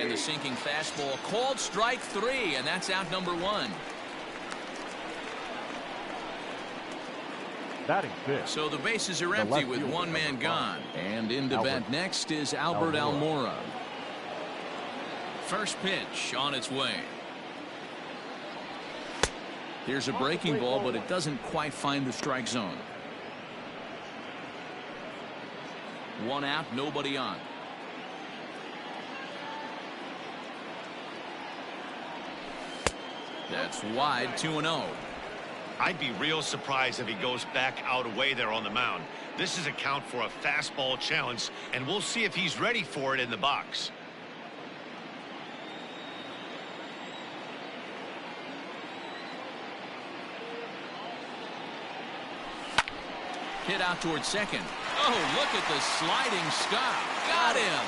And the sinking fastball called strike 3, and that's out number 1. Batting fifth. So the bases are empty with one man gone. And into bat next is Albert Almora. First pitch on its way. Here's a breaking ball, but it doesn't quite find the strike zone. 1 out, nobody on. That's wide, 2-0. I'd be real surprised if he goes back out away there on the mound. This is a count for a fastball challenge, and we'll see if he's ready for it in the box. Hit out towards second. Oh, look at the sliding stop. Got him.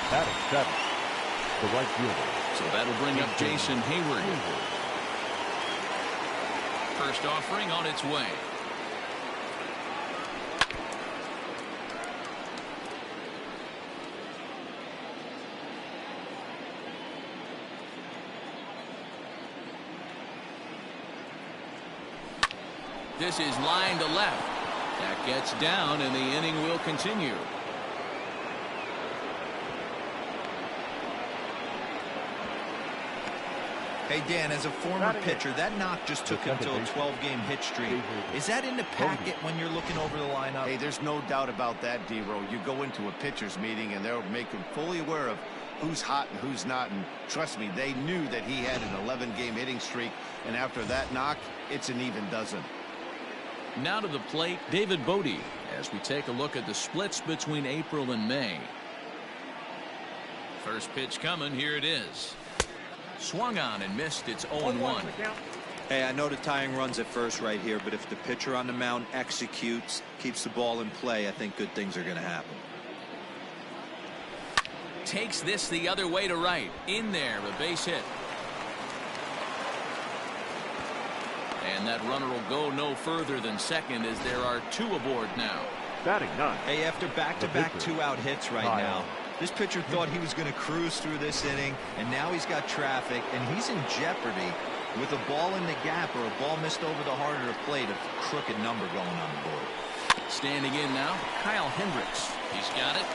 Batting seventh, the right fielder. So that'll bring up Jason Hayward. First offering on its way. This is line to left. That gets down, and the inning will continue. Hey, Dan, as a former pitcher, that knock just took him to a 12-game hit streak. Is that in the packet when you're looking over the lineup? Hey, there's no doubt about that, D-Row. You go into a pitcher's meeting, and they'll make him fully aware of who's hot and who's not. And trust me, they knew that he had an 11-game hitting streak. And after that knock, it's an even dozen. Now to the plate, David Bodie, as we take a look at the splits between April and May. First pitch coming. Here it is. Swung on and missed. It's 0-1. Hey, I know the tying runs at first right here, but if the pitcher on the mound executes, keeps the ball in play, I think good things are going to happen. Takes this the other way to right. In there, a base hit. And that runner will go no further than second, as there are 2 aboard now. Batting ninth. Hey, after back-to-back 2-out hits right now, this pitcher thought he was going to cruise through this inning, and now he's got traffic, and he's in jeopardy with a ball in the gap or a ball missed over the heart of the plate, a crooked number going on the board. Standing in now, Kyle Hendricks. He's got it.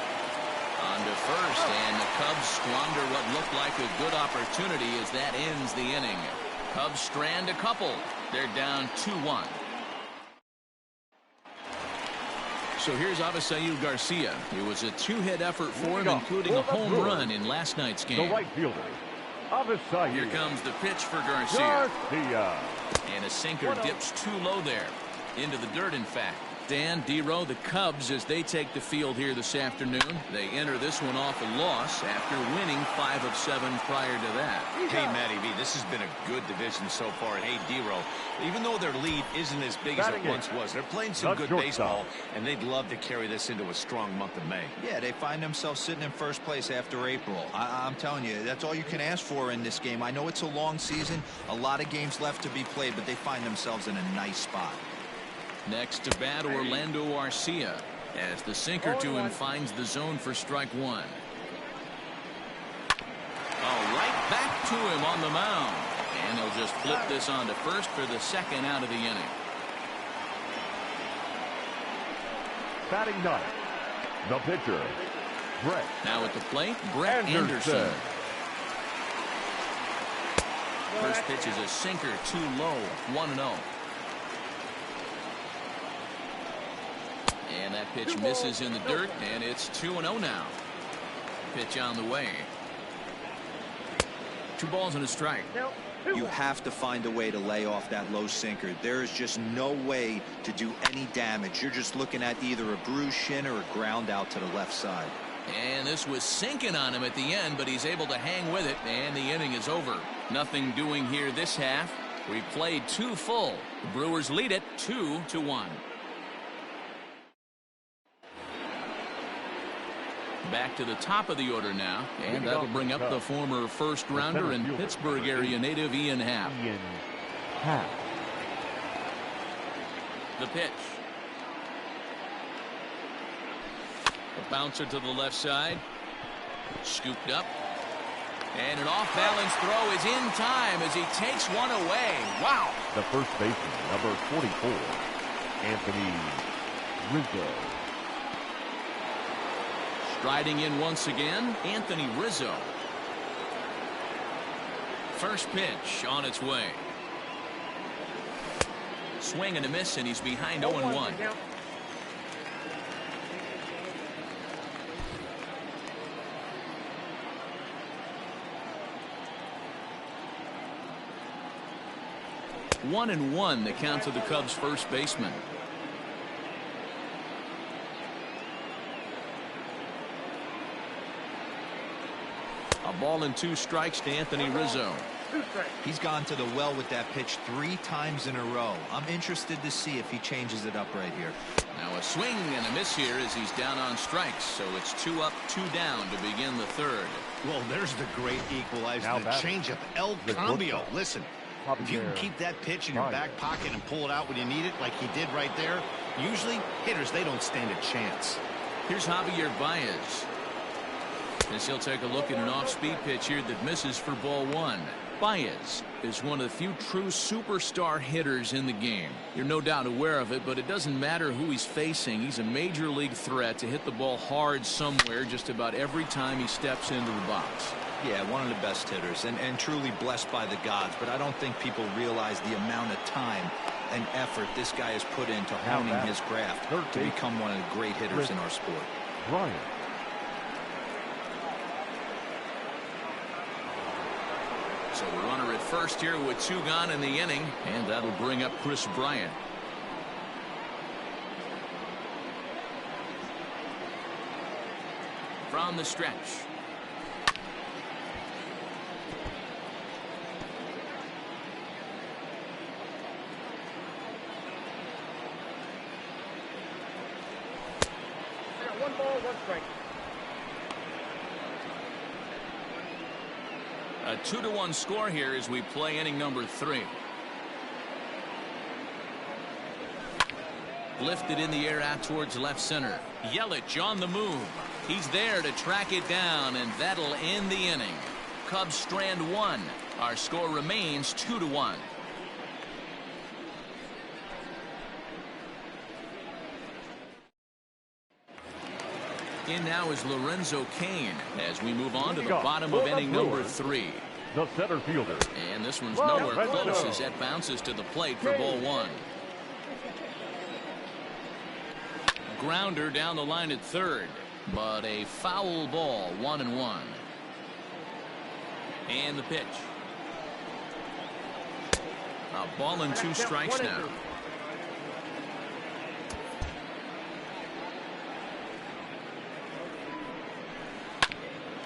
On to first, and the Cubs squander what looked like a good opportunity as that ends the inning. Cubs strand a couple. They're down 2-1. So here's Avisail Garcia. It was a 2-hit effort for him, including a home run in last night's game. The right fielder, Avisail. Here comes the pitch for Garcia. And a sinker dips too low there. Into the dirt, in fact. Dan, D-Row, the Cubs, as they take the field here this afternoon, they enter this one off a loss after winning 5 of 7 prior to that. Hey, Matty V, this has been a good division so far. And hey, D-Row, even though their lead isn't as big as it once was, they're playing some good baseball, and they'd love to carry this into a strong month of May. Yeah, they find themselves sitting in first place after April. I'm telling you, that's all you can ask for in this game. I know it's a long season, a lot of games left to be played, but they find themselves in a nice spot. Next to bat, Orlando Arcia, as the sinker to him finds the zone for strike 1. Oh, right back to him on the mound. And they'll just flip this on to first for the second out of the inning. Batting ninth, the pitcher, Brett. Now at the plate, Brett Anderson. First pitch is a sinker, too low, 1-0. And that pitch misses in the dirt, and it's 2-0 now. Pitch on the way. 2 balls and a strike. You have to find a way to lay off that low sinker. There is just no way to do any damage. You're just looking at either a bruised shin or a ground out to the left side. And this was sinking on him at the end, but he's able to hang with it, and the inning is over. Nothing doing here this half. We played 2 full. The Brewers lead it 2-1. Back to the top of the order now, and that'll bring up the former first rounder and Pittsburgh area native Ian Happ. The pitch. A bouncer to the left side. Scooped up. And an off-balance throw is in time as he takes one away. Wow. The first baseman, number 44, Anthony Rizzo. Striding in once again, Anthony Rizzo. First pitch on its way. Swing and a miss, and he's behind 0-1. One and one, the count to the Cubs first baseman. A ball and 2 strikes to Anthony Rizzo. He's gone to the well with that pitch 3 times in a row. I'm interested to see if he changes it up right here. Now a swing and a miss here as he's down on strikes. So it's 2 up, 2 down to begin the third. Well, there's the great equalizer. The changeup, El Cambio. Listen, if you can keep that pitch in your back pocket and pull it out when you need it, like he did right there, usually hitters, they don't stand a chance. Here's Javier Baez. As he'll take a look at an off-speed pitch here that misses for ball 1. Baez is one of the few true superstar hitters in the game. You're no doubt aware of it, but it doesn't matter who he's facing. He's a major league threat to hit the ball hard somewhere just about every time he steps into the box. Yeah, one of the best hitters and truly blessed by the gods, but I don't think people realize the amount of time and effort this guy has put into honing his craft to become one of the great hitters in our sport. Bryant. So a runner at first here with 2 gone in the inning, and that'll bring up Chris Bryant. From the stretch. One ball, 1 strike. A 2-1 score here as we play inning number 3. Lifted in the air out towards left center. Yelich on the move. He's there to track it down, and that'll end the inning. Cubs strand 1. Our score remains 2-1. In now is Lorenzo Cain as we move on to the bottom of inning number 3. The center fielder. And this one's nowhere close as that bounces to the plate for ball 1. Grounder down the line at third, but a foul ball, 1-1. And the pitch. A ball and 2 strikes now.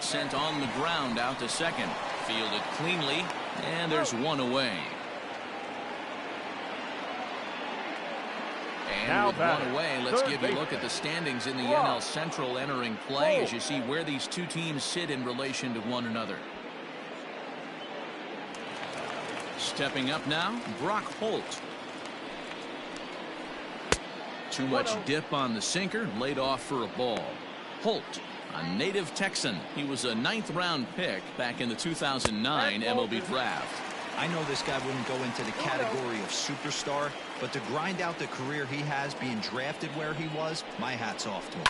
Sent on the ground out to second. Fielded cleanly, and there's 1 away. And with 1 away, let's give you a look at the standings in the NL Central entering play as you see where these 2 teams sit in relation to one another. Stepping up now, Brock Holt. Too much dip on the sinker, laid off for a ball. Holt, a native Texan. He was a 9th-round pick back in the 2009 MLB draft. I know this guy wouldn't go into the category of superstar, but to grind out the career he has being drafted where he was, my hat's off to him.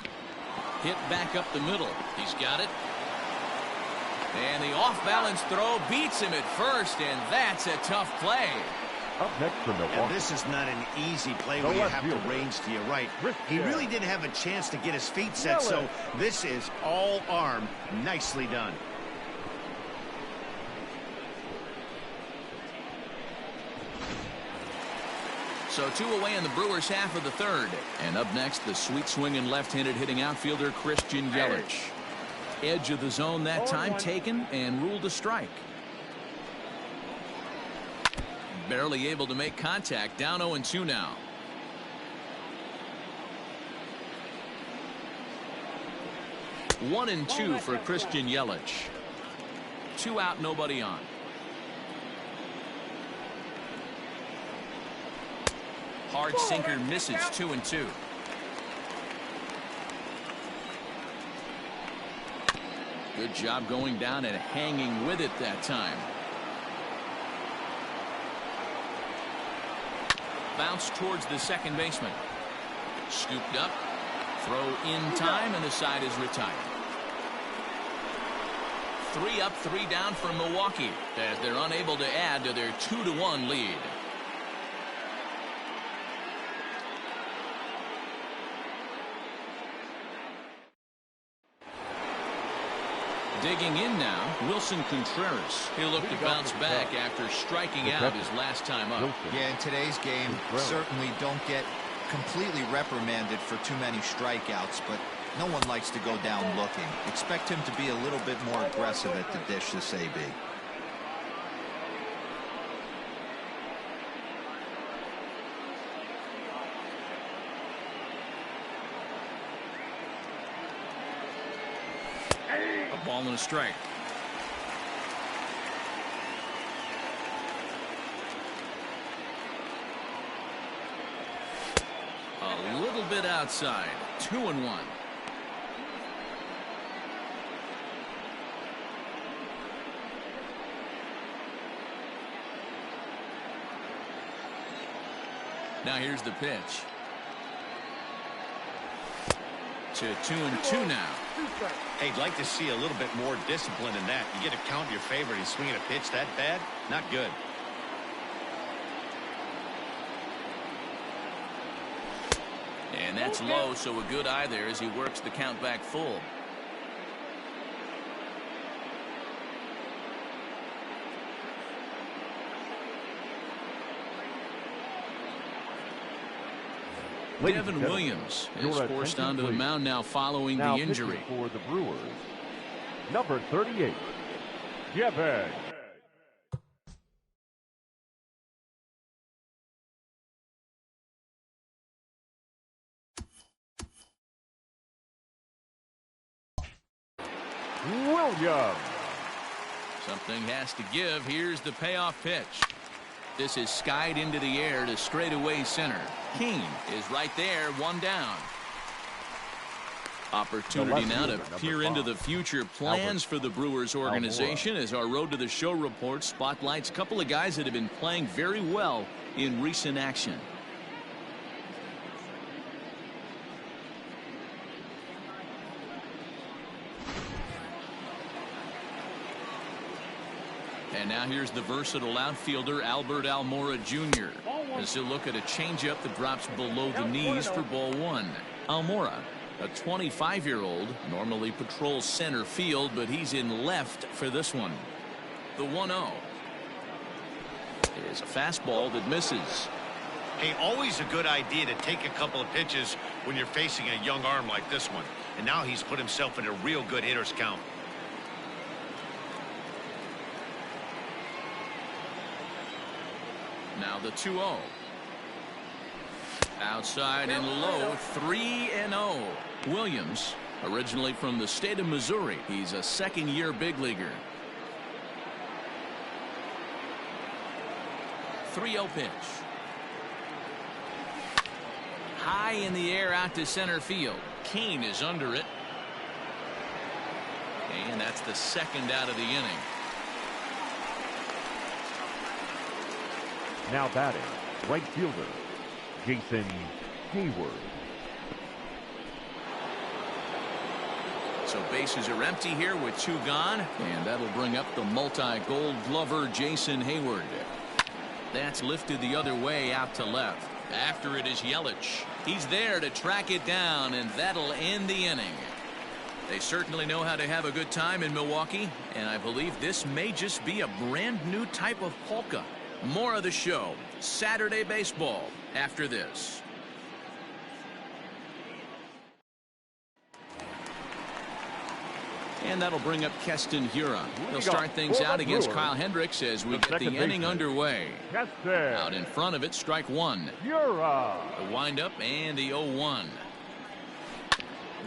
Hit back up the middle. He's got it. And the off-balance throw beats him at first, and that's a tough play. Up next for Milwaukee. And this is not an easy play where you have to range to your right. He really didn't have a chance to get his feet set, so this is all arm. Nicely done. So 2 away in the Brewers half of the third. And up next, the sweet swinging left-handed hitting outfielder Christian Yelich. Edge of the zone that time taken and ruled a strike. Barely able to make contact, down 0-2 now. One and 2 for Christian Yelich. 2 out, nobody on. Hard sinker misses, 2-2. Good job going down and hanging with it that time. Bounce towards the second baseman. Scooped up. Throw in time, and the side is retired. 3 up, 3 down for Milwaukee as they're unable to add to their 2-1 lead. Digging in now, Wilson Contreras. He'll look to bounce back after striking out his last time up. Yeah, in today's game, certainly don't get completely reprimanded for too many strikeouts, but no one likes to go down looking. Expect him to be a little bit more aggressive at the dish this AB. A ball and a strike. A little bit outside. 2-1. Now here's the pitch. To 2-2 now. Hey, I'd like to see a little bit more discipline in that. You get a count in your favor and you swing at a pitch that bad? Not good. And that's low, so a good eye there as he works the count back full. Devin Williams is forced onto the mound now following the injury. For the Brewers, number 38, Devin. Williams. Something has to give. Here's the payoff pitch. This is skied into the air to straightaway center. King is right there, 1 down. Opportunity now to peer into the future plans for the Brewers organization as our Road to the Show report spotlights a couple of guys that have been playing very well in recent action. And now here's the versatile outfielder Albert Almora Jr. as he'll look at a changeup that drops below the knees for ball 1. Almora, a 25-year-old, normally patrols center field, but he's in left for this one. The 1-0 is a fastball that misses. Hey, always a good idea to take a couple of pitches when you're facing a young arm like this one. And now he's put himself in a real good hitter's count. Now the 2-0. Outside and low, 3-0. Williams, originally from the state of Missouri. He's a second-year big leaguer. 3-0 pitch. High in the air out to center field. Kane is under it. And that's the second out of the inning. Now batting, right fielder, Jason Hayward. So bases are empty here with 2 gone, and that'll bring up the multi-gold glover Jason Hayward. That's lifted the other way out to left. After it is Yelich. He's there to track it down, and that'll end the inning. They certainly know how to have a good time in Milwaukee, and I believe this may just be a brand new type of polka. More of the show, Saturday Baseball, after this. And that'll bring up Keston Hiura. He'll start things out against Kyle Hendricks as we get the inning underway. Out in front of it, strike 1. Hiura. The windup and the 0-1.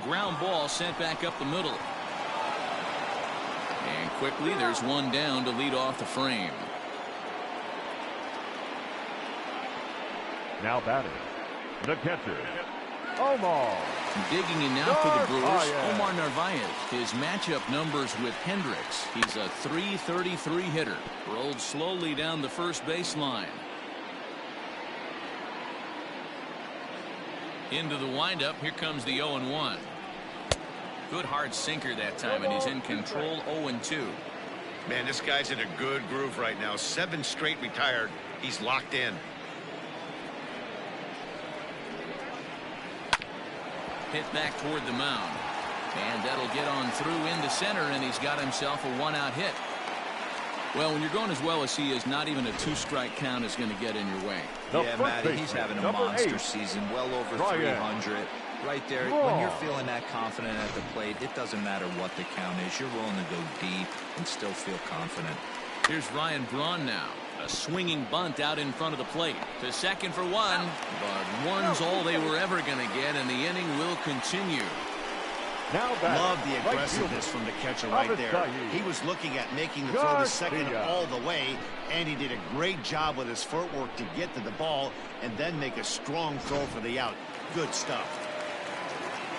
Ground ball sent back up the middle. And quickly, there's one down to lead off the frame. Now batting, the catcher, Digging in now for the Brewers, Omar Narvaez. His matchup numbers with Hendricks. He's a .333 hitter. Rolled slowly down the first baseline. Into the windup. Here comes the 0-1. Good hard sinker that time, and he's in control. 0-2. Man, this guy's in a good groove right now. 7 straight retired. He's locked in. Hit back toward the mound. And that'll get on through into center, and he's got himself a 1-out hit. Well, when you're going as well as he is, not even a 2-strike count is going to get in your way. Yeah, Matty, he's having a monster season, well over 300. Right there, when you're feeling that confident at the plate, it doesn't matter what the count is. You're willing to go deep and still feel confident. Here's Ryan Braun now. A swinging bunt out in front of the plate. To second for 1. But one's all they were ever going to get, and the inning will continue. Love the aggressiveness from the catcher right there. He was looking at making the throw to second all the way, and he did a great job with his footwork to get to the ball and then make a strong throw for the out. Good stuff.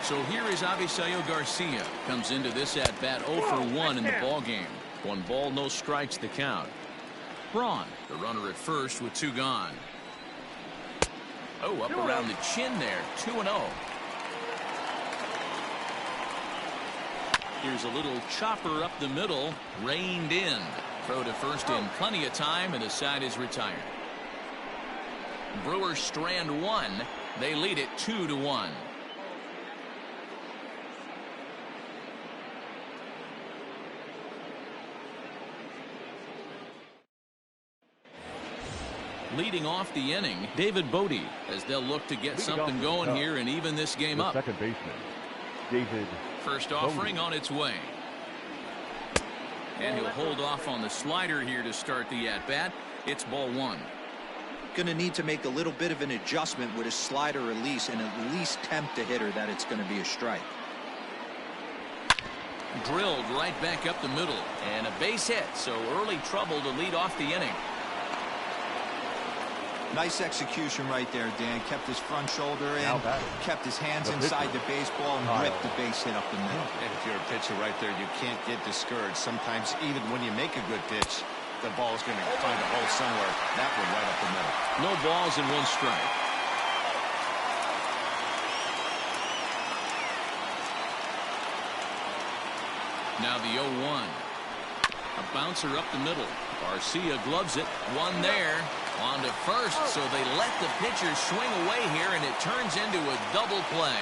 So here is Avisaíl Garcia. Comes into this at-bat 0 for 1 in the ballgame. 1 ball, no strikes the count. Braun, the runner at first with 2 gone. Oh, up around the chin there. 2-0. Here's a little chopper up the middle. Reined in. Throw to first in plenty of time, and the side is retired. Brewers strand 1. They lead it 2-1. Leading off the inning, David Bodie, as they'll look to get something going here and even this game up. Second baseman, David. First offering on its way. And he'll hold off on the slider here to start the at-bat. It's ball 1. Going to need to make a little bit of an adjustment with his slider release and at least tempt the hitter that it's going to be a strike. Drilled right back up the middle, and a base hit, so early trouble to lead off the inning. Nice execution right there, Dan. Kept his front shoulder in, kept his hands inside the baseball, and ripped the base hit up the middle. And if you're a pitcher right there, you can't get discouraged. Sometimes even when you make a good pitch, the ball's going to find a hole somewhere. That one right up the middle. No balls and 1 strike. Now the 0-1. A bouncer up the middle. Garcia gloves it. 1 there. On to first, so they let the pitcher swing away here, and it turns into a double play.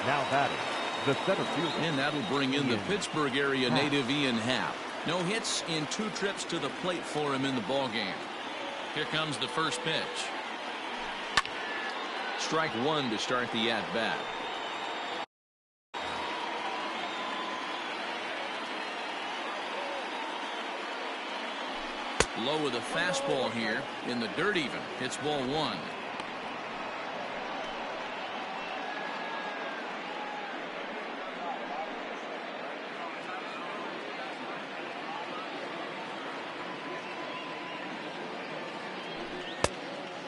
Now batting, the center fielder. And that'll bring in the Pittsburgh area native Ian Happ. No hits in 2 trips to the plate for him in the ballgame. Here comes the first pitch. Strike 1 to start the at-bat. Low with a fastball here in the dirt even. It's ball 1.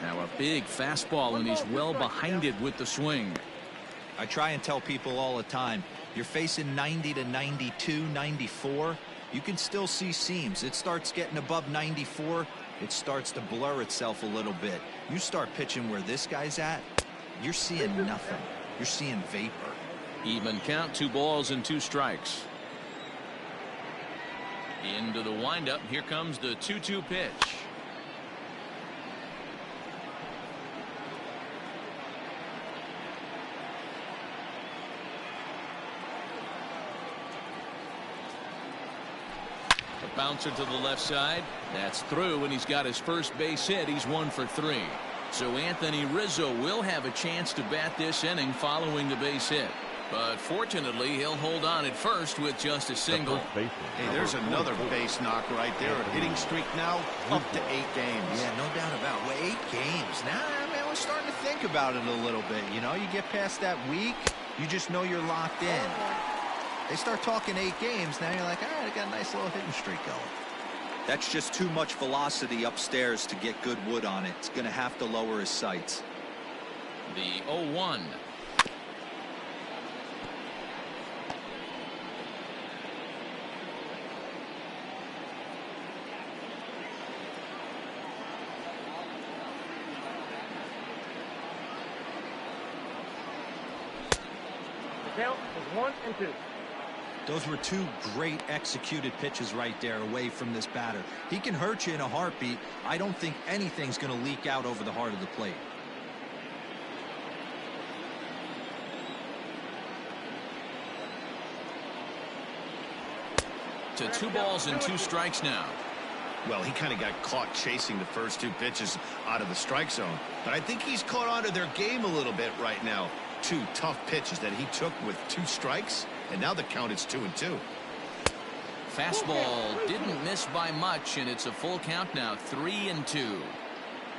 Now a big fastball, and he's well behind it with the swing. I try and tell people all the time, you're facing 90 to 92, 94. You can still see seams. It starts getting above 94. It starts to blur itself a little bit. You start pitching where this guy's at, you're seeing nothing. You're seeing vapor. Even count, 2 balls and 2 strikes. Into the windup. Here comes the 2-2 pitch. Bouncer to the left side. That's through, and he's got his first base hit. He's 1 for 3. So Anthony Rizzo will have a chance to bat this inning following the base hit. But fortunately, he'll hold on at first with just a single. Hey, there's another base knock right there. A hitting streak now up to 8 games. Yeah, no doubt about it. Well, 8 games. Now, man, we're starting to think about it a little bit. You know, you get past that week, you just know you're locked in. They start talking 8 games, now you're like, all right, I got a nice little hitting streak going. That's just too much velocity upstairs to get good wood on it. It's going to have to lower his sights. The 0-1. The count is 1-2. Those were two great executed pitches right there away from this batter. He can hurt you in a heartbeat. I don't think anything's going to leak out over the heart of the plate. To 2 balls and 2 strikes now. Well, he kind of got caught chasing the first 2 pitches out of the strike zone. But I think he's caught on to their game a little bit right now. 2 tough pitches that he took with 2 strikes, and now the count is 2-2. Fastball didn't miss by much, and it's a full count now, 3-2.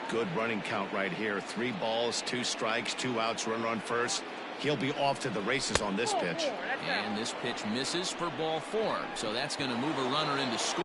Good running count right here. 3 balls, 2 strikes, 2 outs, runner on first. He'll be off to the races on this pitch. And this pitch misses for ball 4, so that's going to move a runner into score.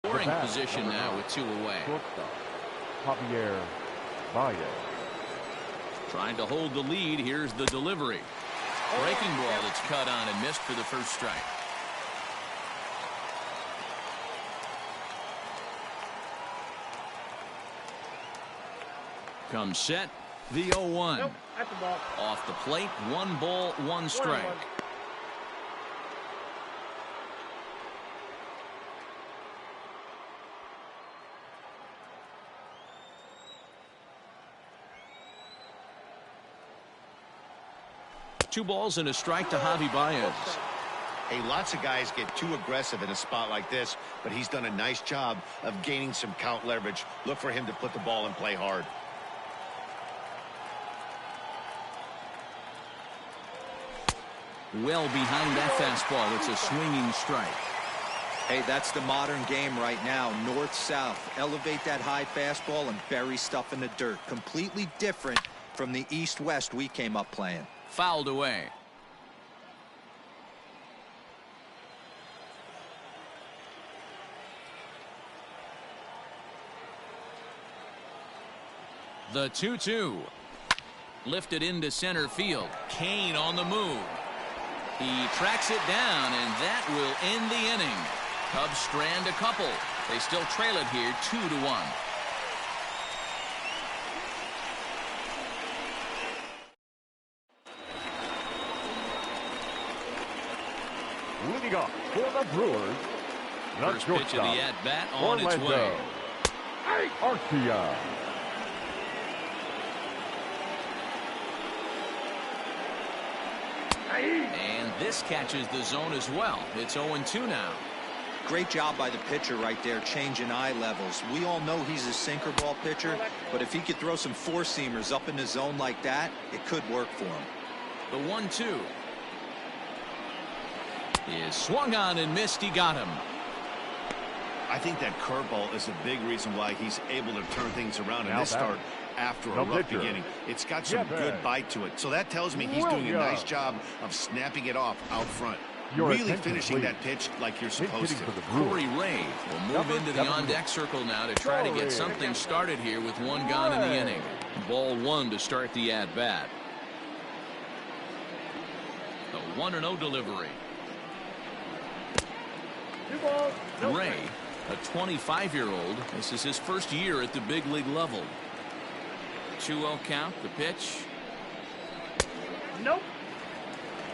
Scoring position now with 2 away. Javier Baez. Trying to hold the lead. Here's the delivery. Breaking ball that's cut on and missed for the first strike. Comes set. The 0-1. Nope, that's the ball. Off the plate. 1 ball, 1 strike. 1-1. Two balls and a strike to Javi Baez. Hey, lots of guys get too aggressive in a spot like this, but he's done a nice job of gaining some count leverage. Look for him to put the ball and play hard. Well behind that fastball. It's a swinging strike. Hey, that's the modern game right now. North-south. Elevate that high fastball and bury stuff in the dirt. Completely different from the east-west we came up playing. Fouled away. The 2-2. Lifted into center field. Kane on the move. He tracks it down, and that will end the inning. Cubs strand a couple. They still trail it here 2-1. Leading off for the Brewers. First pitch of the at-bat on its way. Arcia. And this catches the zone as well. It's 0-2 now. Great job by the pitcher right there, changing eye levels. We all know he's a sinker ball pitcher, but if he could throw some four-seamers up in the zone like that, it could work for him. The 1-2 is swung on and missed. He got him. I think that curveball is a big reason why he's able to turn things around in this start after a rough pitcher. beginning. It's got some good bite to it. So that tells me he's doing a nice job of snapping it off out front. Really finishing that pitch like you're supposed to. Corey Ray will move into the on-deck circle now to try to get something started here with one gone in the inning. Ball 1 to start the at-bat. The 1-0 delivery. 2 balls, no Ray, strikes. a 25-year-old. This is his first year at the big league level. 2-0 count, the pitch. Nope.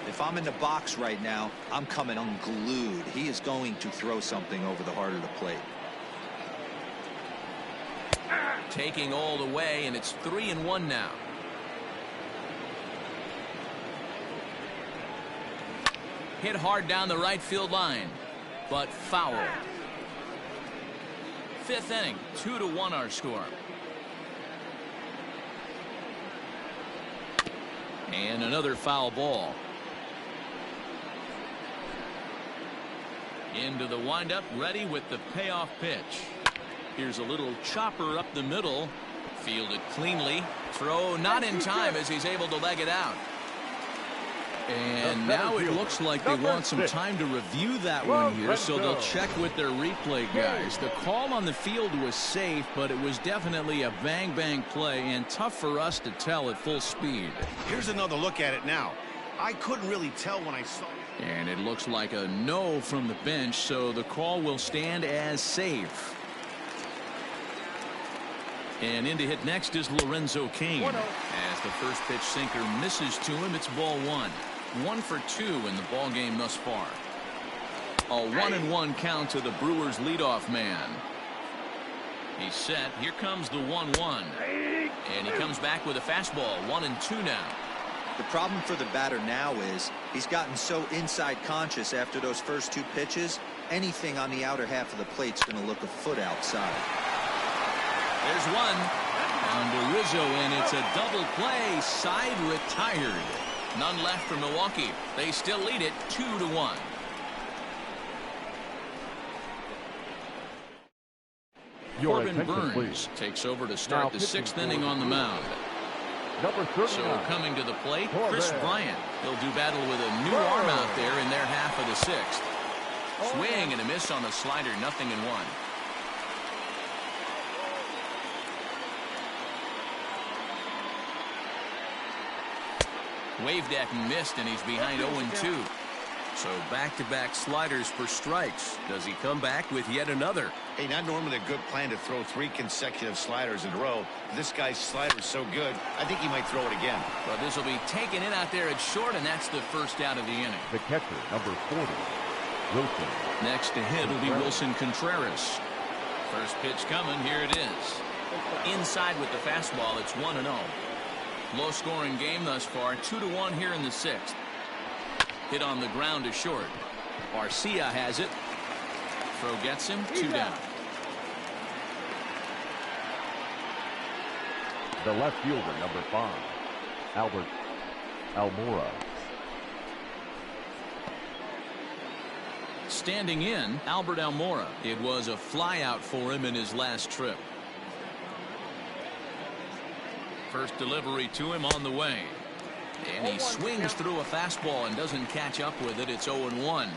If I'm in the box right now, I'm coming unglued. He is going to throw something over the heart of the plate. Taking all the way, and it's 3-1 now. Hit hard down the right field line, but foul. 5th inning, 2-1 our score. And another foul ball. Into the windup, ready with the payoff pitch. Here's a little chopper up the middle. Fielded cleanly. Throw not in time as he's able to leg it out. And now it looks like they want some time to review that one here, so they'll check with their replay guys. The call on the field was safe, but it was definitely a bang-bang play and tough for us to tell at full speed. Here's another look at it now. I couldn't really tell when I saw it. And it looks like a no from the bench, so the call will stand as safe. And in to hit next is Lorenzo Cain. As the first pitch sinker misses to him, it's ball 1. 1 for 2 in the ball game thus far. A 1-1 count to the Brewers leadoff man. He's set. Here comes the 1-1. And he comes back with a fastball. 1-2 now. The problem for the batter now is he's gotten so inside conscious after those first 2 pitches. Anything on the outer half of the plate's going to look a foot outside. There's one on to Rizzo, and it's a double play. Side retired. None left for Milwaukee. They still lead it 2-1. Corbin Burns takes over to start the 6th inning on the mound. So coming to the plate, Chris Bryant. He'll do battle with a new arm out there in their half of the 6th. Swing and a miss on the slider, 0-1. Waved at and missed, and he's behind 0-2. So back-to-back sliders for strikes. Does he come back with yet another? Hey, not normally a good plan to throw 3 consecutive sliders in a row. This guy's slider is so good, I think he might throw it again. But this will be taken in out there at short, and that's the first out of the inning. The catcher, number 40, Wilson. Next to hit will be Wilson Contreras. First pitch coming. Here it is. Inside with the fastball. It's 1-0. Low-scoring game thus far. 2-1 here in the 6th. Hit on the ground to short. Garcia has it. Throw gets him. 2 down. The left fielder, number 5, Albert Almora. Standing in, Albert Almora. It was a flyout for him in his last trip. First delivery to him on the way. And he swings through a fastball and doesn't catch up with it. It's 0-1.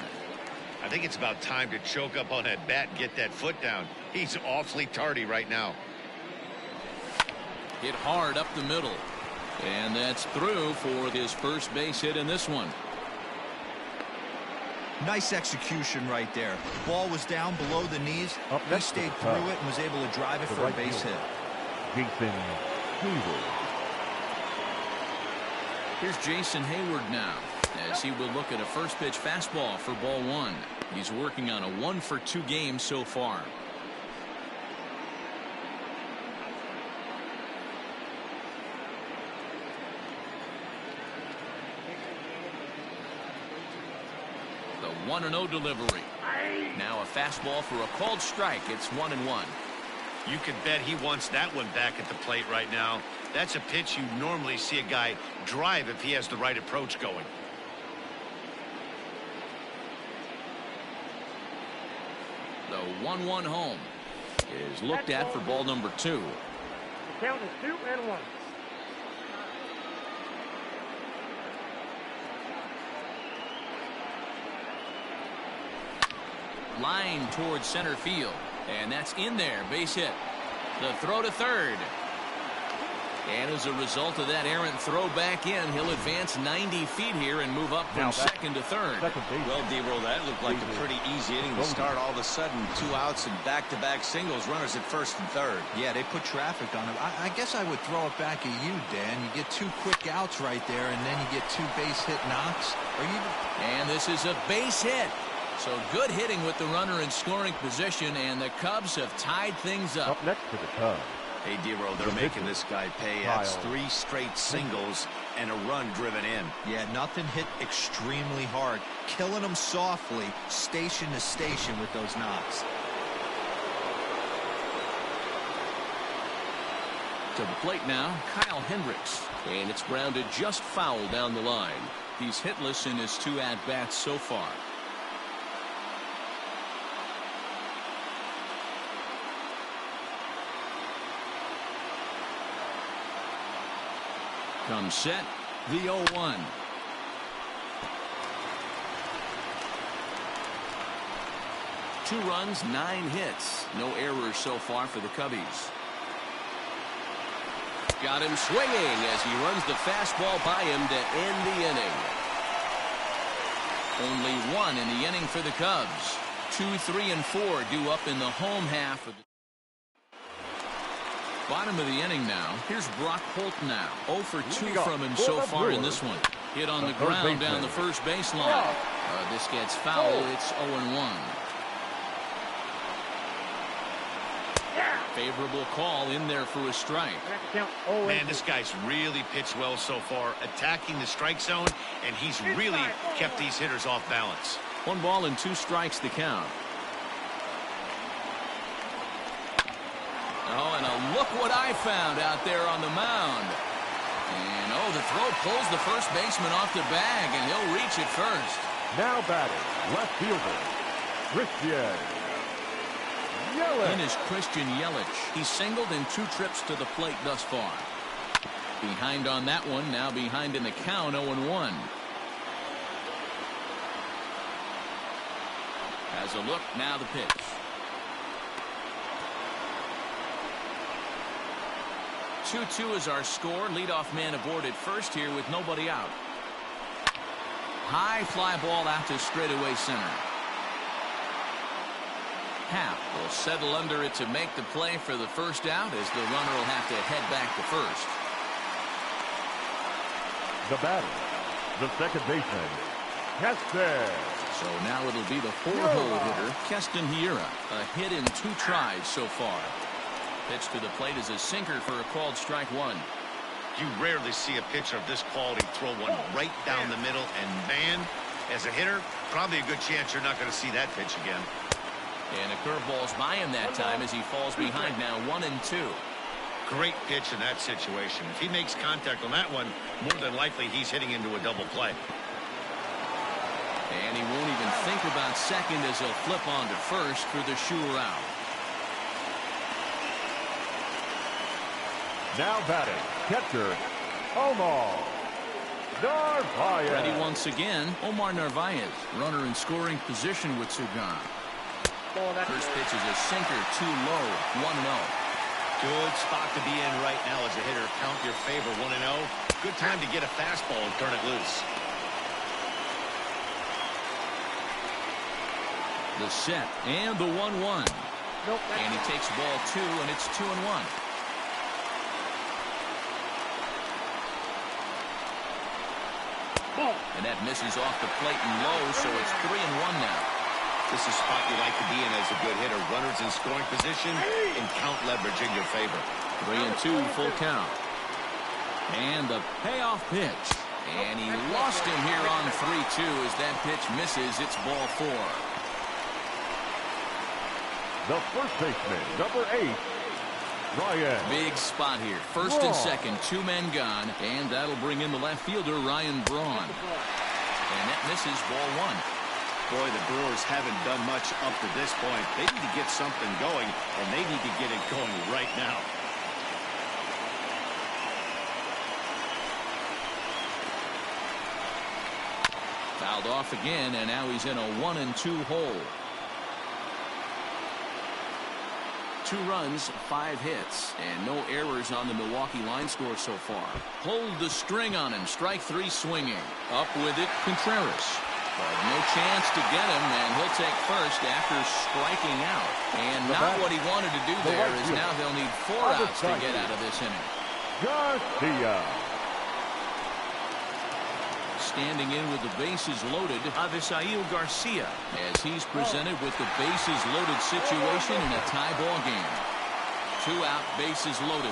I think it's about time to choke up on that bat and get that foot down. He's awfully tardy right now. Hit hard up the middle. And that's through for his first base hit in this one. Nice execution right there. Ball was down below the knees. He stayed through it and was able to drive it for a base hit. Jason Hayward. Here's Jason Hayward now, as he will look at a first pitch fastball for ball 1. He's working on a 1-for-2 game so far. The 1-0 delivery. Now a fastball for a called strike. It's 1-1. You can bet he wants that one back at the plate right now. That's a pitch you normally see a guy drive if he has the right approach going. The 1-1 home is looked at for ball number 2. The count is 2-1. Line towards center field. And that's in there. Base hit. The throw to third. And as a result of that errant throw back in, he'll advance 90 feet here and move up from second to third. Well, D-Roll, that looked like a pretty easy inning to start. All of a sudden, 2 outs and back-to-back singles, runners at first and third. Yeah, they put traffic on him. I guess I would throw it back at you, Dan. You get 2 quick outs right there, and then you get 2 base hit knocks. And this is a base hit. So good hitting with the runner in scoring position, and the Cubs have tied things up. Up next for the Cubs. Hey, D-Roll, they're making this guy pay. That's 3 straight singles and a run driven in. Yeah, nothing hit extremely hard. Killing them softly, station to station with those knocks. To the plate now, Kyle Hendricks. And it's grounded just foul down the line. He's hitless in his 2 at-bats so far. Comes set, the 0-1. Two runs, 9 hits. No errors so far for the Cubbies. Got him swinging as he runs the fastball by him to end the inning. Only 1 in the inning for the Cubs. 2, 3, and 4 due up in the home half of the bottom of the inning now. Here's Brock Holt now. 0 for 2 from him so far in this one. Hit on the ground down the first baseline. This gets foul. It's 0-1. Favorable call in there for a strike. Man, this guy's really pitched well so far, attacking the strike zone, and he's really kept these hitters off balance. 1 ball and 2 strikes the count. Oh, and look what I found out there on the mound. And, the throw pulls the first baseman off the bag, and he'll reach it first. Now batting, left fielder, Christian Yelich. In is Christian Yelich. He's singled in 2 trips to the plate thus far. Behind on that one, now behind in the count, 0-1. Has a look, now the pitch. 2-2 is our score. Leadoff man aboard at first here with nobody out. High fly ball out to straightaway center. Happ will settle under it to make the play for the first out, as the runner will have to head back to first. The batter, the second baseman, Keston. So now it'll be the 4-hole hitter, Keston Hiura. A hit in 2 tries so far. Pitch to the plate is a sinker for a called strike 1. You rarely see a pitcher of this quality throw one right down the middle, and man, as a hitter, probably a good chance you're not going to see that pitch again. And a curveball's by him that time as he falls behind now 1-2. Great pitch in that situation. If he makes contact on that one, more than likely he's hitting into a double play. And he won't even think about second as he'll flip on to first for the sure out. Now batting, catcher, Omar Narvaez. Ready once again, Omar Narvaez. Runner in scoring position with Sugan. First pitch is a sinker, too low, 1-0. Good spot to be in right now as a hitter. Count your favor, 1-0. Good time to get a fastball and turn it loose. The set and the 1-1. And he takes ball 2, and it's 2-1. And that misses off the plate and low, so it's 3-1 now. This is a spot you like to be in as a good hitter. Runners in scoring position and count leverage in your favor. 3-2, full count. And the payoff pitch. And he lost him here on 3-2 as that pitch misses. It's ball 4. The first baseman, number 8, Ryan. Big spot here. First and second, 2 men gone. And that'll bring in the left fielder, Ryan Braun. And that misses, ball 1. Boy, the Brewers haven't done much up to this point. They need to get something going, and they need to get it going right now. Fouled off again, and now he's in a 1-2 hole. 2 runs, 5 hits, and no errors on the Milwaukee line score so far. Hold the string on him. Strike 3 swinging. Up with it, Contreras. But no chance to get him, and he'll take first after striking out. And not what he wanted to do there, is now they'll need 4 outs to get out of this inning. Garcia. Standing in with the bases loaded, Avisail Garcia, as he's presented with the bases loaded situation in a tie ball game. 2 out, bases loaded.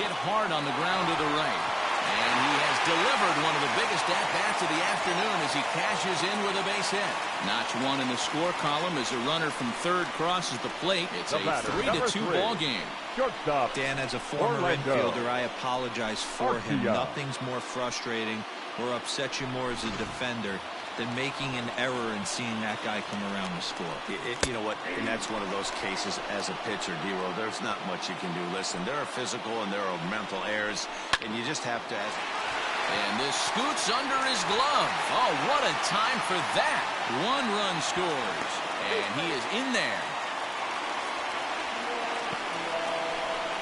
Hit hard on the ground to the right. And he has delivered one of the biggest at-bats of the afternoon as he cashes in with a base hit. Notch 1 in the score column as a runner from third crosses the plate. It's a 3-2 ball game. Shortstop. Dan, as a former infielder, I apologize for him. Nothing's more frustrating or upsets you more as a defender than making an error and seeing that guy come around to score. You know what? And that's one of those cases as a pitcher, D-Row. There's not much you can do. Listen, there are physical and there are mental errors, and you just have to ask. And this scoots under his glove. Oh, what a time for that. 1 run scores, and he is in there.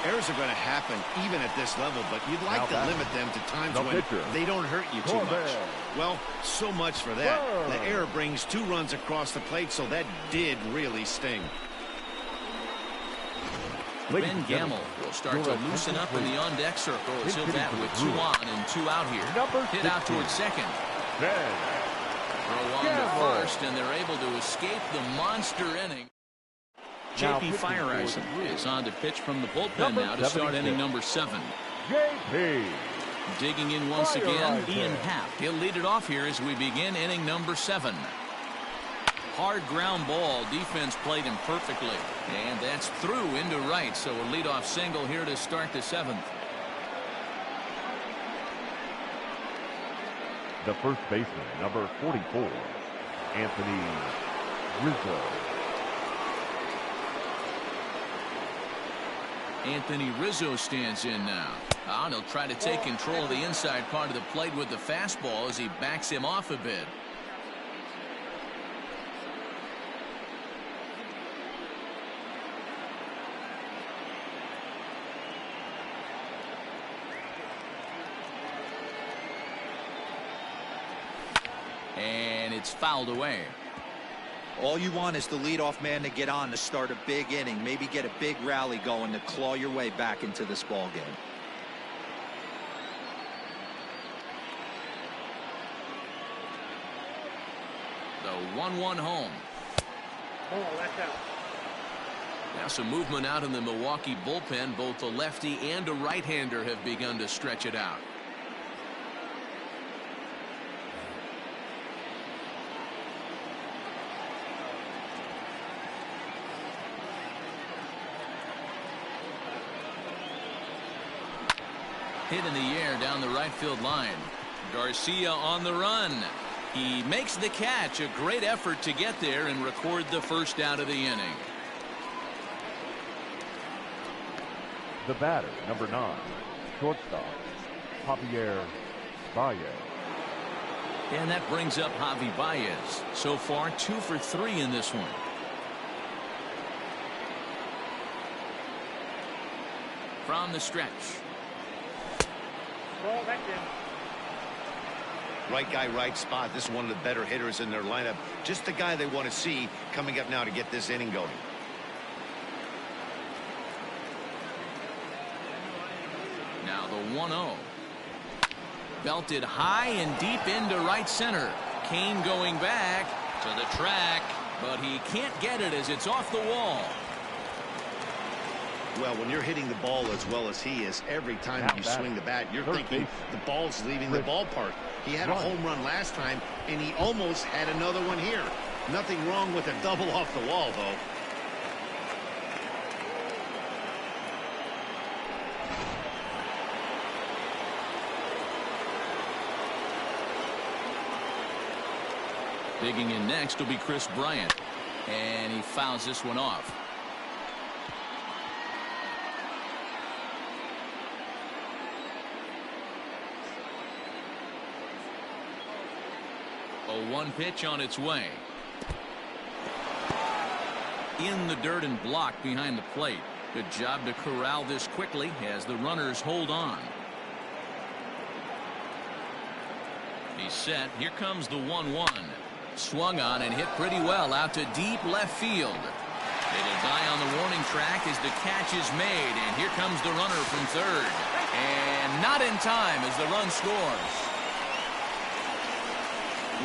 Errors are going to happen even at this level, but you'd like to limit them to times when they don't hurt you too much. Well, so much for that. The error brings 2 runs across the plate, so that did really sting. Ben Gamble will start to loosen up in the on-deck circle as he'll bat with 2 on and 2 out here. Hit out towards second. Throw on to first, and they're able to escape the monster inning. J.P. Fireisen is on to pitch from the bullpen now to start inning number 7. J.P. Digging in once again, Ian Happ. He'll lead it off here as we begin inning number 7. Hard ground ball. Defense played him perfectly. And that's through into right, so a leadoff single here to start the 7th. The first baseman, number 44, Anthony Rizzo. Anthony Rizzo stands in now. He'll try to take control of the inside part of the plate with the fastball as he backs him off a bit. it's fouled away. All you want is the leadoff man to get on to start a big inning, maybe get a big rally going to claw your way back into this ball game. The 1-1 home. Oh, that's out. Now some movement out in the Milwaukee bullpen. Both a lefty and a right-hander have begun to stretch it out. Hit in the air down the right field line. Garcia on the run. He makes the catch. A great effort to get there and record the first out of the inning. The batter, number 9, shortstop, Javier Baez. And that brings up Javi Baez. So far, 2 for 3 in this one. From the stretch. Ball back in. Right guy, right spot. This is one of the better hitters in their lineup. Just the guy they want to see coming up now to get this inning going. Now the 1-0. Belted high and deep into right center. Kane going back to the track, but he can't get it as it's off the wall. Well, when you're hitting the ball as well as he is, every time you swing the bat, you're thinking the ball's leaving the ballpark. He had a home run last time, and he almost had another one here. Nothing wrong with a double off the wall, though. Digging in next will be Chris Bryant, and he fouls this one off. A 1 pitch on its way. In the dirt and blocked behind the plate. Good job to corral this quickly as the runners hold on. He's set. Here comes the 1-1. Swung on and hit pretty well out to deep left field. It'll die on the warning track as the catch is made, and here comes the runner from third. And not in time as the run scores.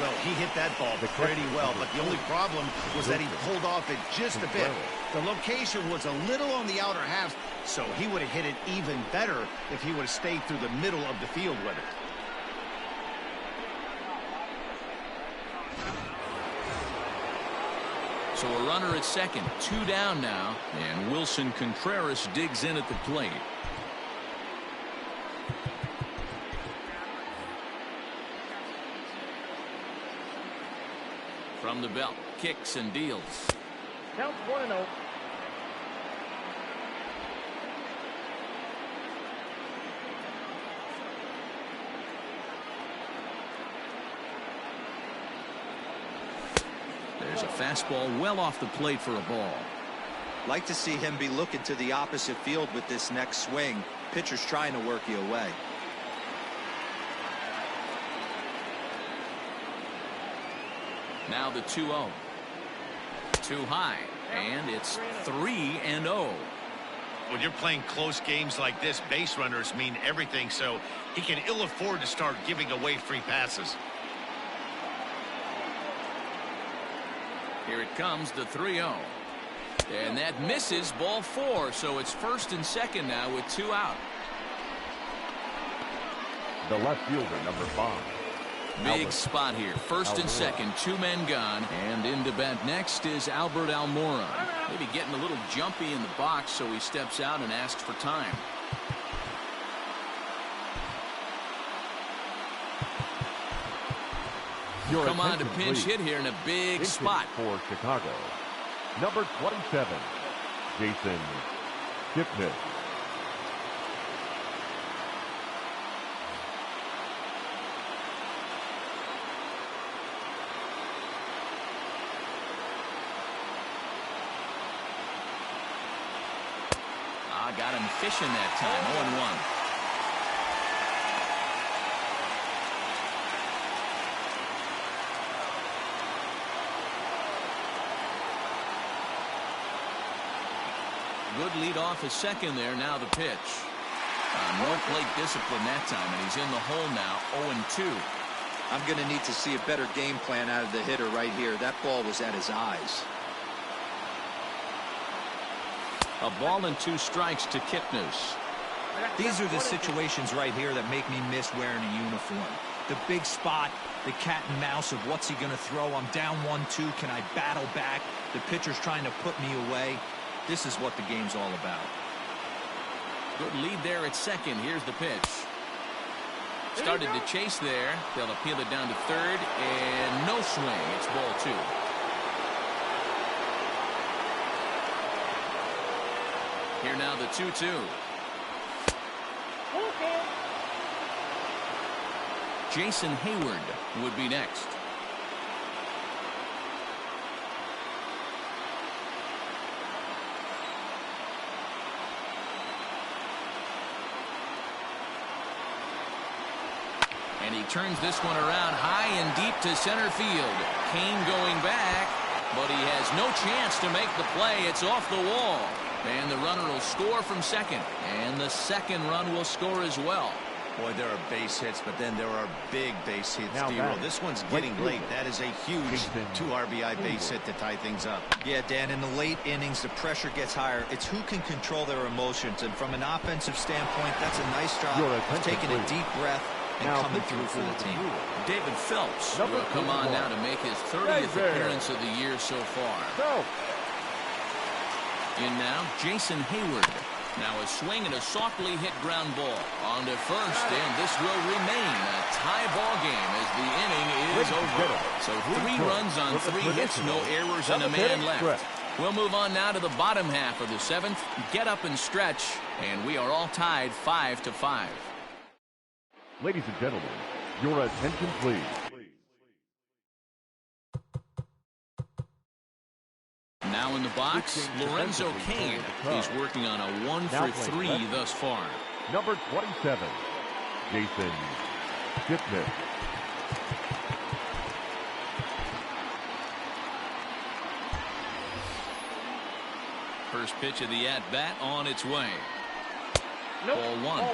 Well, he hit that ball pretty well, but the only problem was that he pulled off it just a bit. The location was a little on the outer half, so he would have hit it even better if he would have stayed through the middle of the field with it. So a runner at second, 2 down now, and Wilson Contreras digs in at the plate. From the belt, kicks and deals. Count 1-0. There's a fastball well off the plate for a ball. Like to see him be looking to the opposite field with this next swing. Pitcher's trying to work you away. Now the 2-0. Too high, and it's 3-0. When you're playing close games like this, base runners mean everything, so he can ill afford to start giving away free passes. Here it comes, the 3-0. And that misses, ball 4, so it's first and second now with 2 out. The left fielder, number 5. Big spot here. First and second, 2 men gone. And into bat next is Albert Almora. Maybe getting a little jumpy in the box, so he steps out and asks for time. Come on to pinch hit here in a big spot. For Chicago, number 27, Jason Kipnis. Got him fishing that time. 0-1. good lead off his second there. Now the pitch. No plate discipline that time, and he's in the hole now, 0-2. I'm going to need to see a better game plan out of the hitter right here. That ball was at his eyes. A ball and 2 strikes to Kipnis. These are the situations right here that make me miss wearing a uniform. The big spot, the cat and mouse of what's he going to throw. I'm down 1-2. Can I battle back? The pitcher's trying to put me away. This is what the game's all about. Good lead there at second. Here's the pitch. Started to chase there. They'll appeal it down to third, and no swing. It's ball 2. Here now the 2-2. Jason Hayward would be next. And he turns this one around high and deep to center field. Kane going back, but he has no chance to make the play. It's off the wall. And the runner will score from second. And the second run will score as well. Boy, there are base hits, but then there are big base hits, D-Roll. This one's getting late. That is a huge 2 RBI base hit to tie things up. Yeah, Dan, in the late innings, the pressure gets higher. It's who can control their emotions. And from an offensive standpoint, that's a nice job of taking a deep breath and coming through for the team. David Phelps will come on now to make his 30th appearance of the year so far. In now, Jason Hayward. Now a swing and a softly hit ground ball on to first, and this will remain a tie ball game as the inning is over. So 3 runs on 3 hits, no errors, and a man left. We'll move on now to the bottom half of the 7th. Get up and stretch, and we are all tied 5-5. Ladies and gentlemen, your attention please. Now in the box, Lorenzo Cain. He's working on a 1-for-3 thus far. Number 27, Jason Kipnis. First pitch of the at-bat on its way. Nope. Ball 1.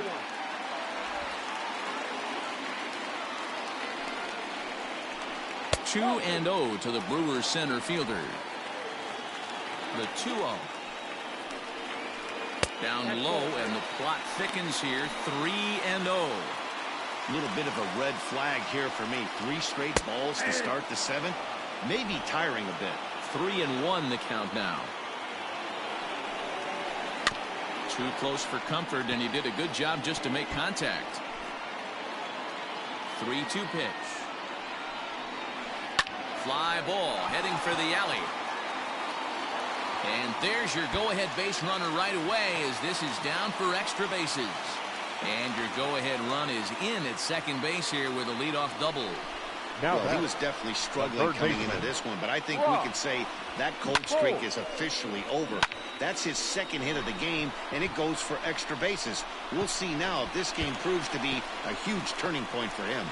2-0 to the Brewers center fielder. The 2-0. Down low, and the plot thickens here. 3-0. A little bit of a red flag here for me. 3 straight balls to start the 7th. Maybe tiring a bit. 3-1 the count now. Too close for comfort, and he did a good job just to make contact. 3-2 pitch. Fly ball heading for the alley. And there's your go-ahead base runner right away as this is down for extra bases. And your go-ahead run is in at second base here with a leadoff double. Well, he was definitely struggling coming into this one, but I think we could say that cold streak is officially over. That's his 2nd hit of the game, and it goes for extra bases. We'll see now if this game proves to be a huge turning point for him.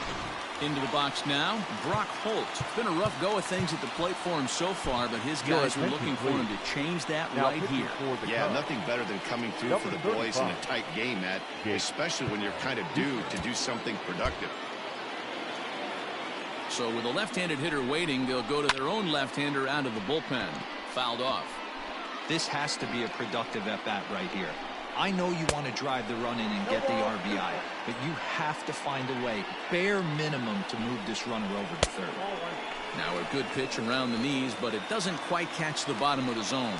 Into the box now, Brock Holt. It's been a rough go of things at the plate for him so far, but his guys are looking for him to change that right here. Yeah, nothing better than coming through for the boys in a tight game, Matt, especially when you're kind of due to do something productive. So with a left-handed hitter waiting, they'll go to their own left-hander out of the bullpen. Fouled off. This has to be a productive at-bat right here. I know you want to drive the run in and get the RBI, but you have to find a way, bare minimum, to move this runner over to third. Now a good pitch around the knees, but it doesn't quite catch the bottom of the zone.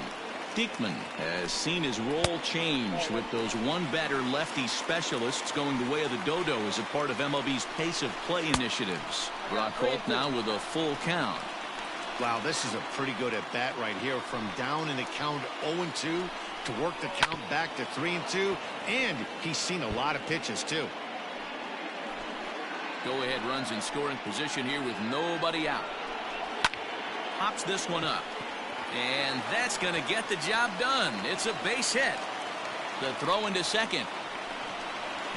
Diekman has seen his role change with those one-batter lefty specialists going the way of the dodo as a part of MLB's pace of play initiatives. Brock Holt now with a full count. Wow, this is a pretty good at-bat right here, from down in the count 0-2 to work the count back to 3-2, and he's seen a lot of pitches too. Go-ahead runs in scoring position here with nobody out. Pops this one up. And that's going to get the job done. It's a base hit. The throw into second.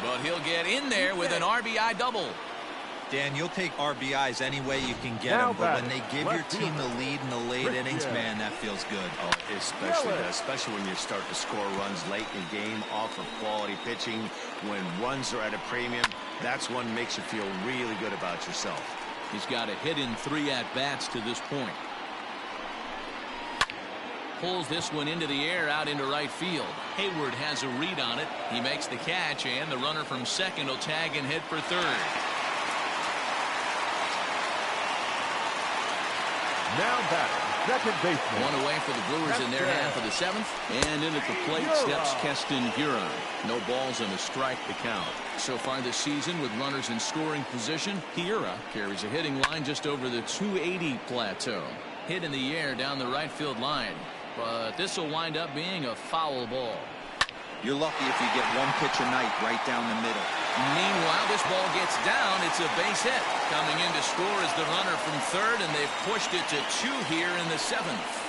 But he'll get in there with an RBI double. Dan, you'll take RBIs any way you can get them, but when they give your team the lead in the late innings, man, that feels good. Oh, especially when you start to score runs late in the game off of quality pitching. When runs are at a premium, that's one makes you feel really good about yourself. He's got a hit in 3 at-bats to this point. Pulls this one into the air out into right field. Hayward has a read on it. He makes the catch, and the runner from second will tag and hit for third. Now batting, second baseman. One away for the Brewers in their half of the 7th. And in at the plate steps Keston Hiura. No balls and a strike to count. So far this season, with runners in scoring position, Hiura carries a hitting line just over the 280 plateau. Hit in the air down the right field line. But this will wind up being a foul ball. You're lucky if you get one pitch a night right down the middle. Meanwhile, this ball gets down. It's a base hit. Coming in to score is the runner from third, and they've pushed it to 2 here in the 7th.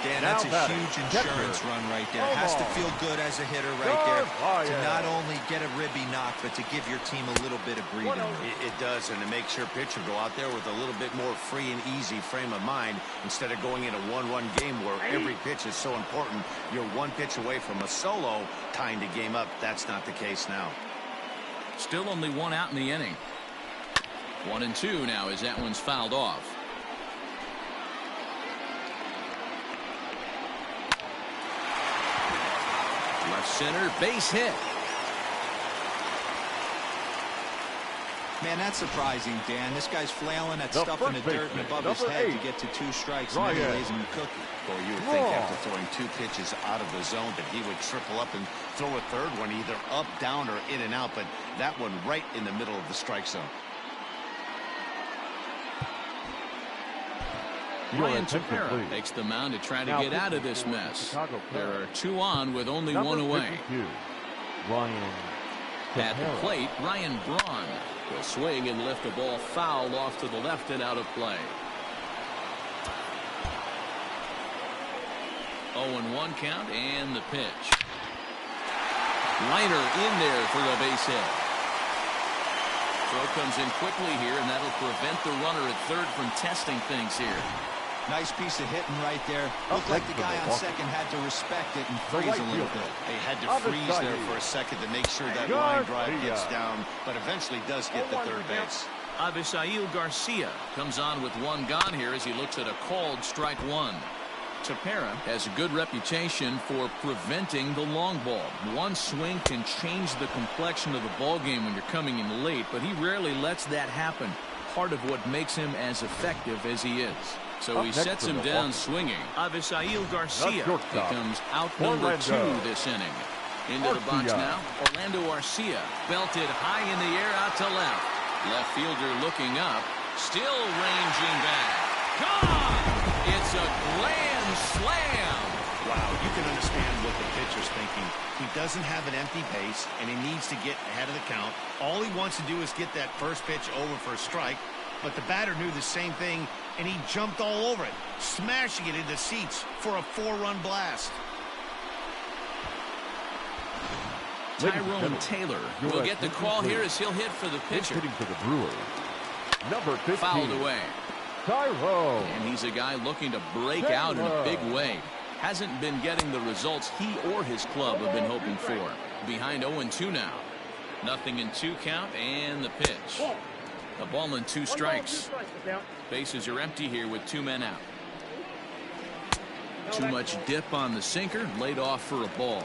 Dan, that's a huge insurance run right there. Has to feel good as a hitter right there to not only get a ribby knock, but to give your team a little bit of breathing room. It does, and it makes your pitcher go out there with a little bit more free and easy frame of mind instead of going in a one-run game where every pitch is so important. You're one pitch away from a solo tying the game up. That's not the case now. Still only 1 out in the inning. 1-2 now as that one's fouled off. Left center, base hit. Man, that's surprising, Dan. This guy's flailing that stuff in the dirt and above his head to get to 2 strikes, and then he lays him a cookie. Boy, you would think after throwing 2 pitches out of the zone that he would triple up and throw a third one either up, down, or in and out, but that one right in the middle of the strike zone. Ryan Tepera takes the mound to try to get out of this mess. There are 2 on with only 1 away. At the plate, Ryan Braun will swing and lift a ball foul off to the left and out of play. 0-1 count and the pitch. Liner in there for a base hit. Throw comes in quickly here, and that'll prevent the runner at third from testing things here. Nice piece of hitting right there. Looked like the guy on second had to respect it and freeze a little bit. He had to freeze there for a second to make sure that line drive gets down, but eventually does get to third base. Avisail Garcia comes on with 1 gone here as he looks at a called strike 1. Tepera has a good reputation for preventing the long ball. One swing can change the complexion of the ball game when you're coming in late, but he rarely lets that happen. Part of what makes him as effective as he is. So he sets him down swinging. Avisail Garcia becomes out number 2 this inning. Into the box now, Orlando Arcia belted high in the air out to left. Left fielder looking up, still ranging back. Gone! It's a grand slam. Wow, you can understand what the pitcher's thinking. He doesn't have an empty base, and he needs to get ahead of the count. All he wants to do is get that first pitch over for a strike, but the batter knew the same thing, and he jumped all over it, smashing it into seats for a 4-run blast. Tyrone Taylor will get the call here as he'll hit for the pitcher. Hitting for the Brewers. Number 15. Fouled away. Tyrone. And he's a guy looking to break out in a big way. Hasn't been getting the results he or his club have been hoping for. Behind 0-2 now. Nothing in 2 count and the pitch. A ball and 2 strikes. Bases are empty here with 2 men out. Too much dip on the sinker, laid off for a ball.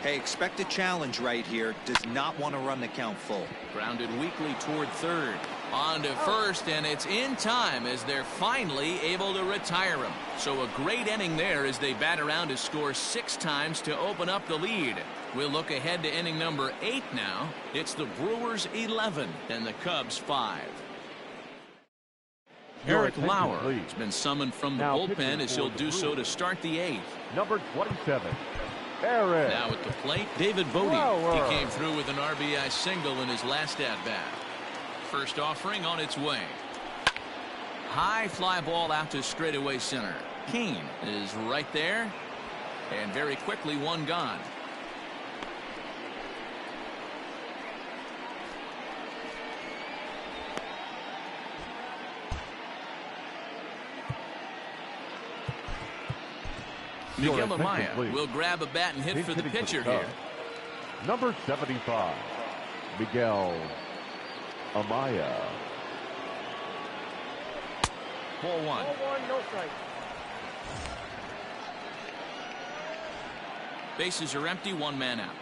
Hey, expect a challenge right here. Does not want to run the count full. Grounded weakly toward third. On to first, and it's in time as they're finally able to retire him. So a great inning there as they bat around to score 6 times to open up the lead. We'll look ahead to inning number 8 now. It's the Brewers 11 and the Cubs 5. Eric Lauer has been summoned from the bullpen as he'll do so to start the 8th. Number 27. Eric. Now at the plate, David Bodie. He came through with an RBI single in his last at-bat. First offering on its way. High fly ball out to straightaway center. Kane is right there. And very quickly 1 gone. Miguel Amaya will grab a bat and hit for the pitcher here. Number 75, Miguel Amaya. Ball one. Ball one, no strike. Bases are empty, one man out.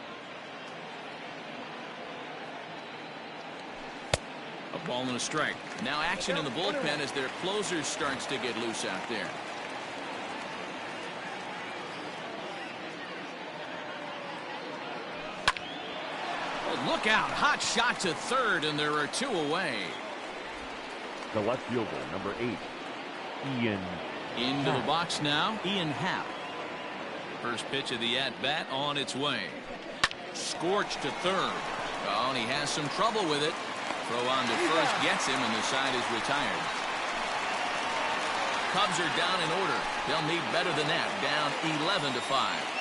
A ball and a strike. Now action in the bullpen as their closer starts to get loose out there. Oh, look out. Hot shot to third, and there are two away. The left fielder, number 8, Ian. Into the box now, Ian Happ. First pitch of the at-bat on its way. Scorched to third. Oh, and he has some trouble with it. Throw on to first gets him, and the side is retired. Cubs are down in order. They'll need better than that. Down 11-5.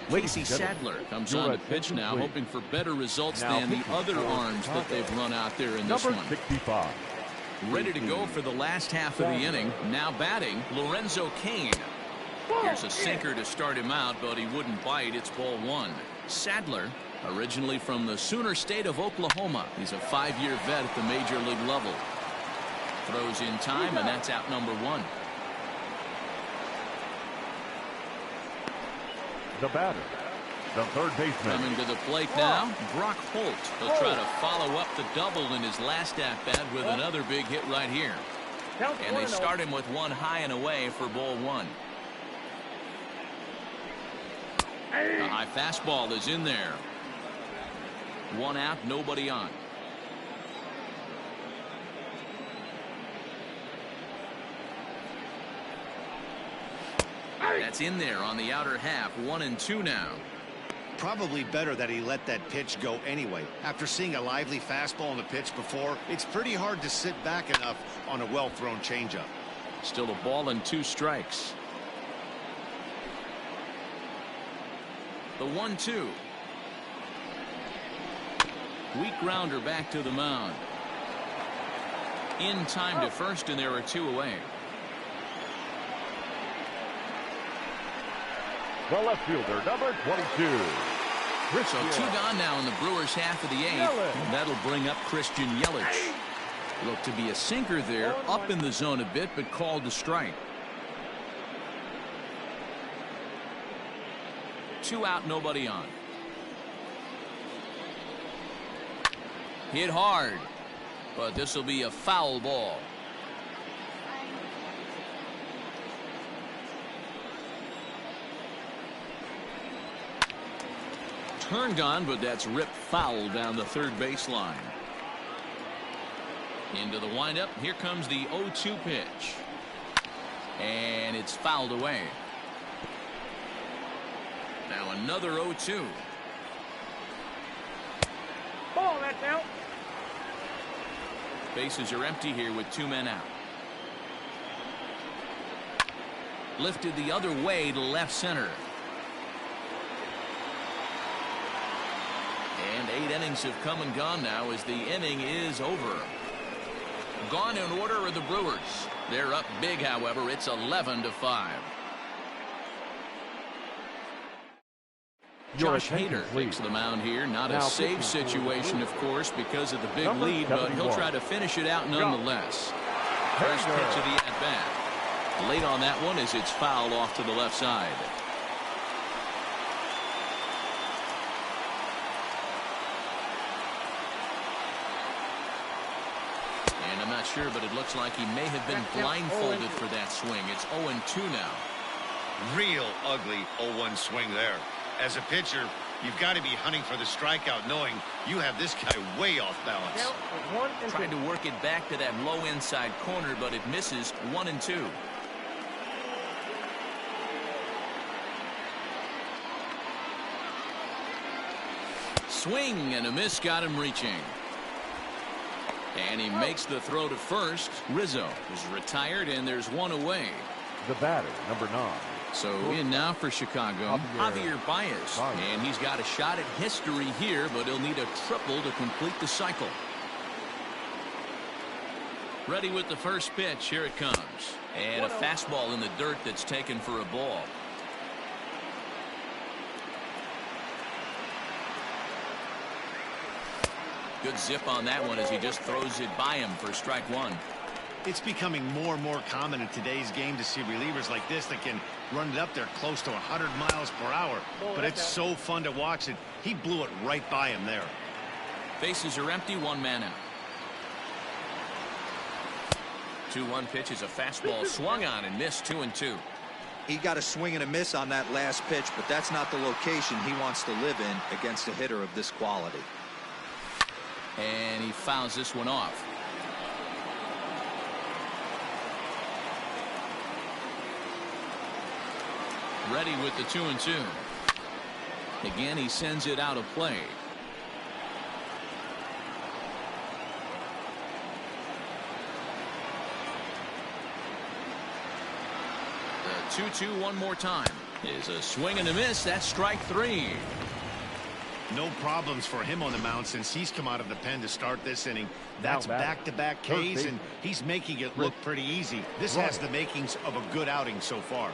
Casey Sadler comes on to pitch now, hoping for better results than the other arms that they've run out there in this one. Number 65. Ready to go for the last half of the inning. Now batting, Lorenzo Cain. Here's a sinker to start him out, but he wouldn't bite. It's ball one. Sadler, originally from the Sooner State of Oklahoma. He's a 5-year vet at the major league level. Throws in time, and that's out number one. The batter, the third baseman. Coming to the plate now, Brock Holt. He'll try to follow up the double in his last at-bat with another big hit right here. And they start him with one high and away for ball one. The high fastball is in there. One out, nobody on. That's in there on the outer half. 1-2 now. Probably better that he let that pitch go anyway. After seeing a lively fastball on the pitch before, it's pretty hard to sit back enough on a well-thrown changeup. Still a ball and 2 strikes. The 1-2. Weak grounder back to the mound. In time to first, and there are 2 away. The left fielder, number 22. So 2 gone now in the Brewers' half of the 8th. And that'll bring up Christian Yelich. Looked to be a sinker there, up in the zone a bit, but called to strike. 2 out, nobody on. Hit hard, but this will be a foul ball. Turned on, but that's ripped foul down the third baseline. Into the windup. Here comes the 0-2 pitch. And it's fouled away. Now another 0-2. Ball, that's out. Bases are empty here with 2 men out. Lifted the other way to left center. And 8 innings have come and gone now as the inning is over. Gone in order are the Brewers. They're up big, however. It's 11-5. Josh Hader takes the mound here. Not a save situation, of course, because of the big lead, but he'll try to finish it out nonetheless. First pitch of the at-bat. Late on that one as it's fouled off to the left side. And I'm not sure, but it looks like he may have been blindfolded for that swing. It's 0-2 now. Real ugly 0-1 swing there. As a pitcher, you've got to be hunting for the strikeout, knowing you have this guy way off balance. Tried to work it back to that low inside corner, but it misses. 1-2. Swing and a miss got him reaching. And he makes the throw to first. Rizzo is retired, and there's 1 away. The batter, number 9, So in now for Chicago, Javier Baez. And he's got a shot at history here, but he'll need a triple to complete the cycle. Ready with the first pitch. Here it comes. And a fastball in the dirt that's taken for a ball. Good zip on that one as he just throws it by him for strike one. It's becoming more and more common in today's game to see relievers like this that can run it up there close to 100 miles per hour. But it's so fun to watch it. He blew it right by him there. Bases are empty, one man out. 2-1 pitch is a fastball swung on and missed. 2-2. He got a swing and a miss on that last pitch, but that's not the location he wants to live in against a hitter of this quality. And he fouls this one off. Ready with the 2-2. Again, he sends it out of play. The 2-2 one more time is a swing and a miss. That's strike three. No problems for him on the mound since he's come out of the pen to start this inning. That's back-to-back Ks, and he's making it look pretty easy. This has the makings of a good outing so far.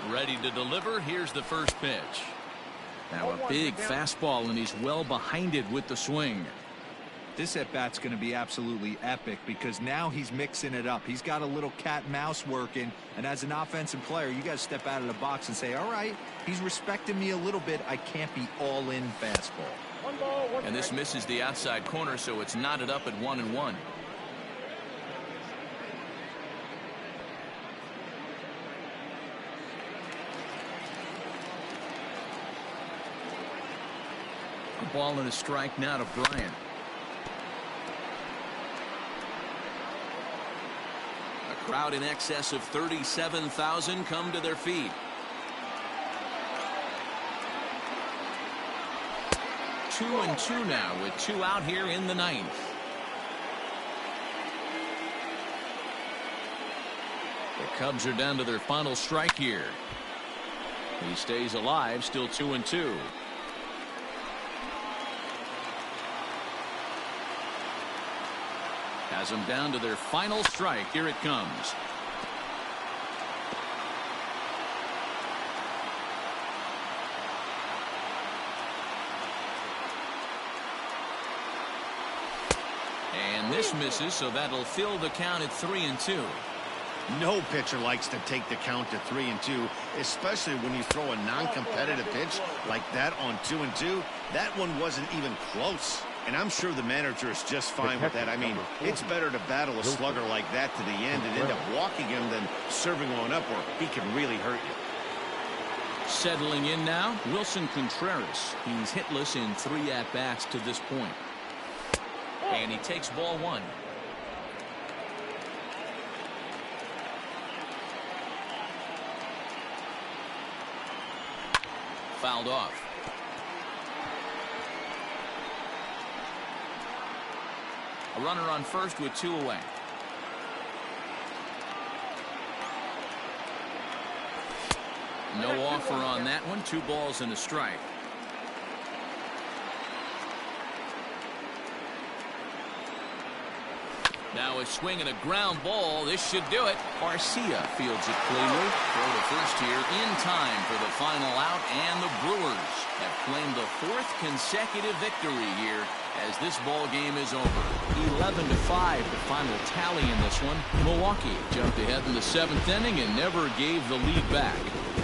Ready to deliver. Here's the first pitch. Now a big fastball, and he's well behind it with the swing. This at-bat's going to be absolutely epic because now he's mixing it up. He's got a little cat and mouse working, and as an offensive player, you got to step out of the box and say, all right, he's respecting me a little bit. I can't be all in fastball. One ball, one and this strike. misses the outside corner, so it's knotted up at 1-1. A ball and a strike now to Bryant. A crowd in excess of 37,000 come to their feet. 2-2 now with 2 out here in the ninth. The Cubs are down to their final strike here. He stays alive, still 2-2. Has them down to their final strike. Here it comes. And this misses, so that'll fill the count at 3-2. No pitcher likes to take the count to 3-2, especially when you throw a non-competitive pitch like that on 2-2. That one wasn't even close. And I'm sure the manager is just fine with that. I mean, it's better to battle a slugger like that to the end and end up walking him than serving one up where he can really hurt you. Settling in now, Wilson Contreras. He's hitless in 3 at-bats to this point. And he takes ball 1. Fouled off. A runner on first with 2 away. No offer on that one. 2 balls and a strike. Now a swing and a ground ball. This should do it. Garcia fields it cleanly. Throw to first here in time for the final out, and the Brewers have claimed the 4th consecutive victory here as this ball game is over. 11-5 the final tally in this one. Milwaukee jumped ahead in the 7th inning and never gave the lead back.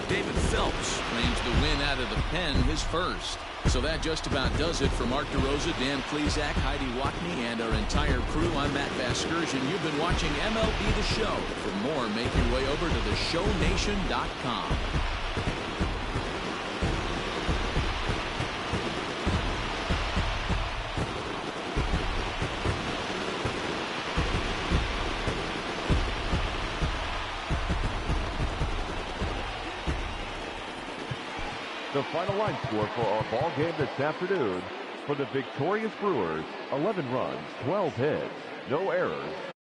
David Phelps claims the win out of the pen, his first. So that just about does it for Mark DeRosa, Dan Plesac, Heidi Watney, and our entire crew. I'm Matt Vasgersian. You've been watching MLB The Show. For more, make your way over to theshownation.com. The final line score for our ball game this afternoon: For the victorious Brewers, 11 runs, 12 hits, no errors,